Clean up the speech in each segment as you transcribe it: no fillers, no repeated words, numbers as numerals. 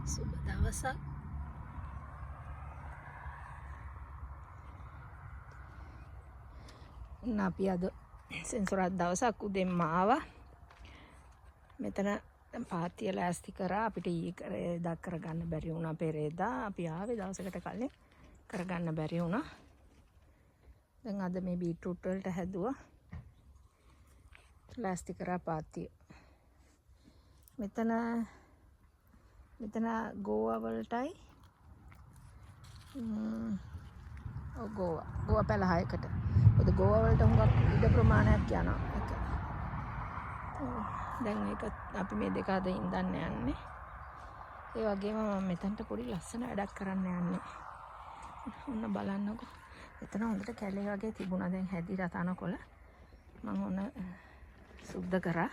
සුබ දවසක්. අපි අද සෙන්සුරාදා දවසක් උදෙන්ම ආවා. මෙතන පාතිය ලෑස්ති කරා. අපිට ඊයේ දා කරගන්න බැරි වුණා. පෙරේදා අපි ආවේ දවසකට කලින් කරගන්න බැරි වුණා. දැන් අද මේ බීට්‍රූට් වලට හැදුවා. ලෑස්ති කරා පාතිය. මෙතන ගෝවා වලටයි ගෝවා පැල 6කට. ඔද ගෝවා වලට හුඟක් ඉඩ ප්‍රමාණයක් යනවා. දැන් ඒක අපි මේ දෙක අදින් දන්න යන්නේ. ඒ වගේම මම මෙතනට පොඩි ලස්සන වැඩක් කරන්න යන්නේ. ඔන්න බලන්නකෝ. එතන හොඳට කැලේ වගේ තිබුණා. දැන් හැදිලා තනකොළ මම ඔන්න සුද්ධ කරා.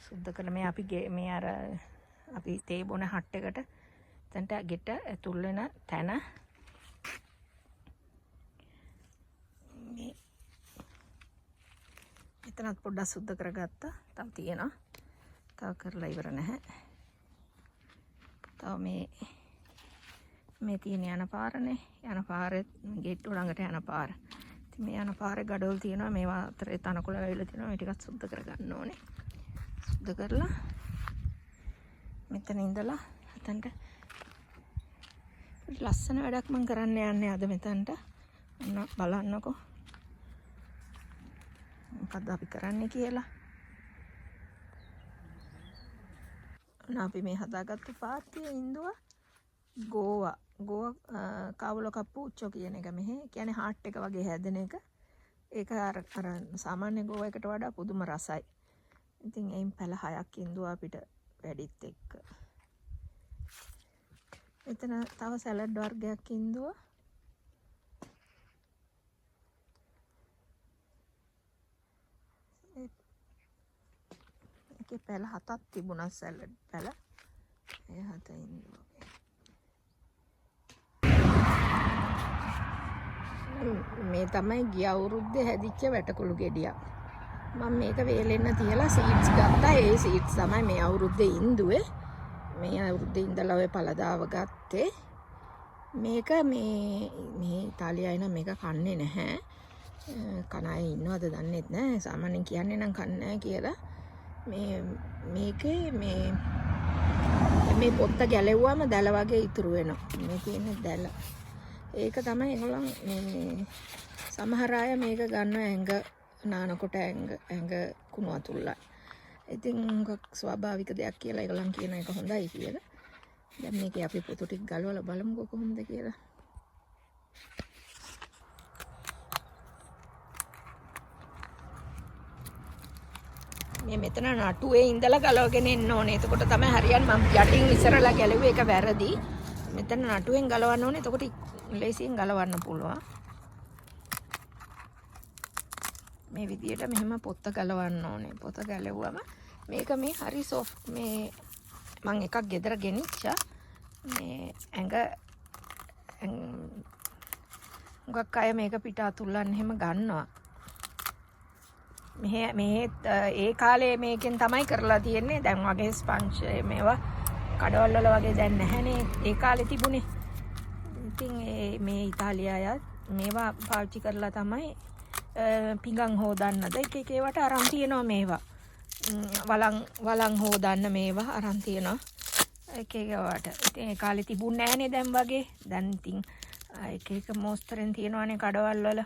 සුද්ධ කරලා මේ අපි තේ බොන හට් එකට එතනට ගෙට ඇතුල් වෙන තැන මේ එතනත් පොඩ්ඩක් සුද්ධ කරගත්තා. තව තියෙනවා. තව කරලා ඉවර නැහැ. තව මේ තියෙන යන පාරනේ. යන පාරේ ගෙට්ටු ළඟට යන පාර. ඉතින් මේ යන පාරේ ගඩොල් තියෙනවා. මේවා අතරේ තනකොළ වැවිලා තියෙනවා. මේ ටිකත් සුද්ධ කරගන්න ඕනේ. සුද්ධ කරලා මෙතන ඉඳලා එතනට ලස්සන වැඩක් මම කරන්න යන්නේ අද මෙතනට. ඔන්න බලන්නකෝ. මොකද්ද අපි කරන්නේ කියලා. අපි මේ හදාගත්තු පාතිය ඉඳුවා ගෝවා කාවුල කප්පුච්චෝ කියන එක. මෙහි කියන්නේ හාට් එක වගේ හැදෙන එක. ඒක අර සාමාන්‍ය ගෝවා එකට වඩා පුදුම රසයි. ඉතින් එයින් පැල 6ක් ඉඳුවා අපිට වැඩිත් එක්ක. එතන තව සැලඩ් වර්ගයක් ඉඳුවා. ඒකේ පැල 7ක් තිබුණා සැලඩ් පැල. ඒ 7 ඉඳුවා. මේ තමයි ගිය අවුරුද්දේ හැදිච්ච වැටකුළු ගෙඩියක්. මම මේක වේලෙන්න තියලා සීඩ්ස් ගත්තා. ඒ සීඩ්ස් තමයි මේ අවුරුද්දේ ඉඳුවේ. මේ අවුරුද්දේ ඉඳලා ඔය පළදාව ගත්තේ. මේක මේ ඉතාලියාවේ නම් මේක කන්නේ නැහැ. කන අය ඉන්නවද දන්නෙත් නැහැ. සාමාන්‍යයෙන් කියන්නේ නම් කන්නේ නැහැ කියලා. මේකේ මේ පොත්ත ගැලෙව්වම දැල වගේ ඉතුරු වෙනවා. මේ තියෙන්නේ දැල. ඒක තමයි ඒගොල්ලන් මේ සමහර අය මේක ගන්නවා ඇඟ නානකොට ඇඟ කුණු අතුල්ලා. ඉතින් ස්වාභාවික දෙයක් කියලා ඒගොල්ලන් කියන එක හොඳයි කියලා. දැන් මේකේ අපි පොතු ටික ගලවලා බලමුකෝ කොහොමද කියලා. මේ මෙතන නටුවේ ඉඳලා ගලවගෙන එන්න ඕනේ. එතකොට තමයි හරියන්නේ. මම යටින් ඉස්සරලා ගැලුවේ ඒක වැරදි. මෙතන නටුවෙන් ගලවන්න ඕනේ. එතකොට ලේසියෙන් ගලවන්න පුළුවන්. මේ විදියට මෙහෙම පොත්ත ගලවන්න ඕනේ. පොත ගැලෙව්වම මේක මේ හරි සොෆ්ට්. මේ මම එකක් ගෙදර ගෙනිච්චා. මේ හුඟක් අය මේක පිට අතුල්ලන්න එහෙම ගන්නවා. මේ ඒ කාලේ මේකෙන් තමයි කරලා තියෙන්නේ. දැන් වගේ ස්පන්ජ් මේවා කඩවල වල වගේ දැන් නැහැනේ. ඒ කාලේ තිබුණේ. ඉතින් මේ ඉතාලියාව මේවා පාවිච්චි කරලා තමයි පිඟන් හොදන්නද එක ඒවට අරන් තියෙනවා මේවා. වලං හොදන්න මේවා අරන් තියෙනවා. එක ඒවට. ඉතින් ඒ කාලේ තිබුණේ නැහනේ දැන් වගේ. දැන් ඉතින් එක මොස්තරෙන් තියෙනවානේ කඩවල වල.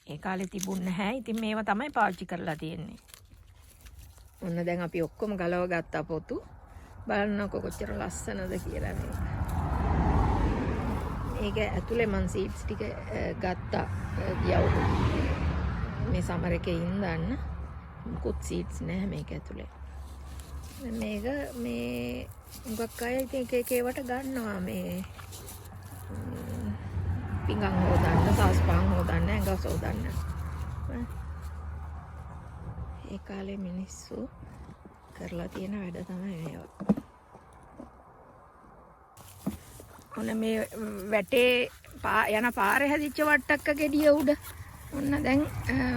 ඒ කාලේ තිබුණේ නැහැ. ඉතින් මේවා තමයි පාවිච්චි කරලා තියෙන්නේ. ඔන්න දැන් අපි ඔක්කොම ගලව ගත්තා පොතු. බලන්නකො කොච්චර ලස්සනද කියලා මේක. ඒක ඇතුලේ මං සීඩ්ස් ටික ගත්තා ගියවුරු. මේ සමර එකේ ඉඳන් මුකුත් සීඩ්ස් නැහැ මේක ඇතුලේ. මේක මේ උගක් අය ඉතින් එක ඒවට ගන්නවා මේ පිඟන් හොදන්න, සාස්පාන් හොදන්න, ඇඟ සෝදන්න. ඒ කාලේ මිනිස්සු කරලා තියෙන වැඩ තමයි මේවා. ඔන්න මේ වැටේ යන පාරේ හැදිච්ච වට්ටක්ක ගෙඩිය උඩ ඔන්න දැන්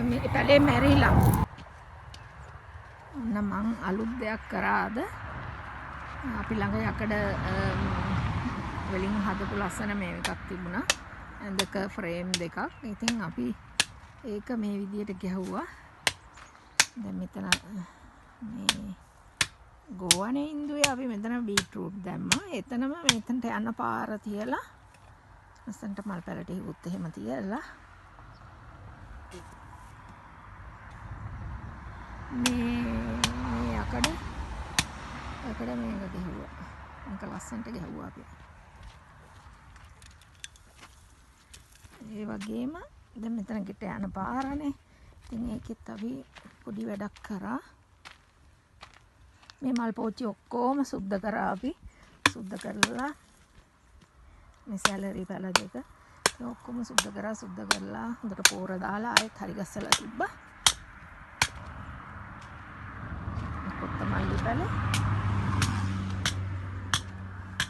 මේ පැලේ මැරිලා. ඔන්න මං අලුත් දෙයක් කරාද අපි ළඟ යකඩ වලින් හදපු ලස්සන මේ එකක් තිබුණා. දෙක ෆ්‍රේම් දෙකක්. ඉතින් අපි ඒක මේ විදියට ගැහුවා. දැන් මෙතන මේ ගෝවනේ ඉන්දුවේ අපි මෙතන බීට්රූට් දැම්මා. එතනම මෙතනට යන පාර තියලා ලස්සනට මල් පැල ටිකුත් එහෙම තියලා මේ යකඩ මේක ගැහුවා. මේක ලස්සනට ගැහුවා අපි. ඒ වගේම දැන් මෙතන ගෙට යන පාරනේ. ඉතින් ඒකෙත් අපි පොඩි වැඩක් කරා. මේ මල් පෝච්චි ඔක්කොම සුද්ධ කරා අපි. සුද්ධ කරලා මේ සැලරි පැල දෙක ඔක්කොම සුද්ධ කරලා හොඳට පෝර දාලා ආයෙත් හරි ගස්සලා තිබ්බා. කොත්තමල්ලි පැල.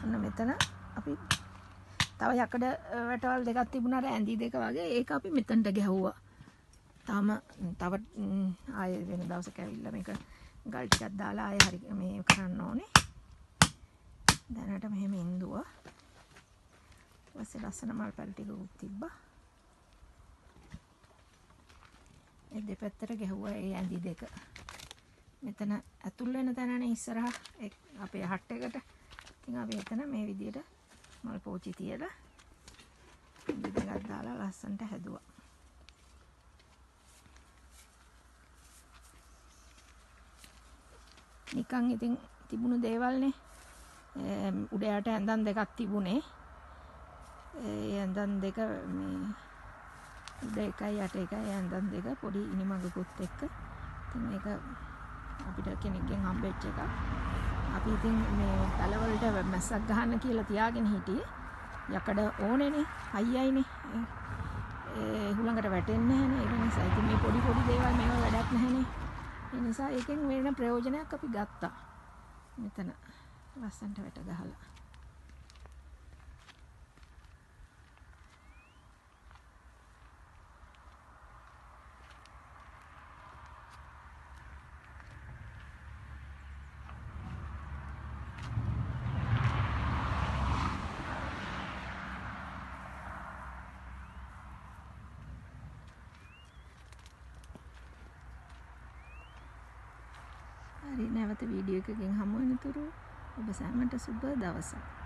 ඔන්න මෙතන අපි තව යකඩ වැටවල් දෙකක් තිබුණා ඇඳි දෙක වගේ. ඒක අපි මෙතනට ගැහුවා. තව ආයෙ වෙන දවසක ඇවිල්ලා මේක ගල් ටිකක් දාලා ආයෙ හරි මේ කරන්න ඕනේ. දැනට මෙහෙම ඉඳුවා. ඊපස්සේ ලස්සන මල් පැල ටිකක් තිබ්බා. ඒ දෙපැත්තට ගැහුවා ඒ ඇඳි දෙක. මෙතන ඇතුල් වෙන තැනනේ ඉස්සරහා අපේ හට් එකට. ඉතින් අපි එතන මේ විදියට මල් පෝච්චි තියලා ඇඳි දෙකක් දාලා ලස්සනට හැදුවා. නිකන් ඉතින් තිබුණු දේවල්නේ. උඩ යට ඇඳන් දෙකක් තිබුණේ. ඒ ඇඳන් දෙක මේ උඩ එකයි යට එකයි ඇඳන් දෙක පොඩි ඉනිමගකුත් එක්ක. ඉතින් මේක අපිට කෙනෙක්ගෙන් හම්බෙච්ච එකක්. අපි ඉතින් මේ පැලවලට මැස්සක් ගහන්න කියලා තියාගෙන හිටියේ. යකඩ ඕනේනේ, අයියයිනේ. ඒ හුළඟට වැටෙන්නේ නැහනේ. ඒ නිසා ඉතින් මේ පොඩි දේවල් මේවා වැඩක් නැහනේ. ඒ නිසා ඒකෙන් වෙන ප්‍රයෝජනයක් අපි ගත්තා. මෙතන ලස්සනට වැට ගහලා. හරි නැවත වීඩියෝ එකකින් හමු වෙනතුරු ඔබ සැමට සුබ දවසක්.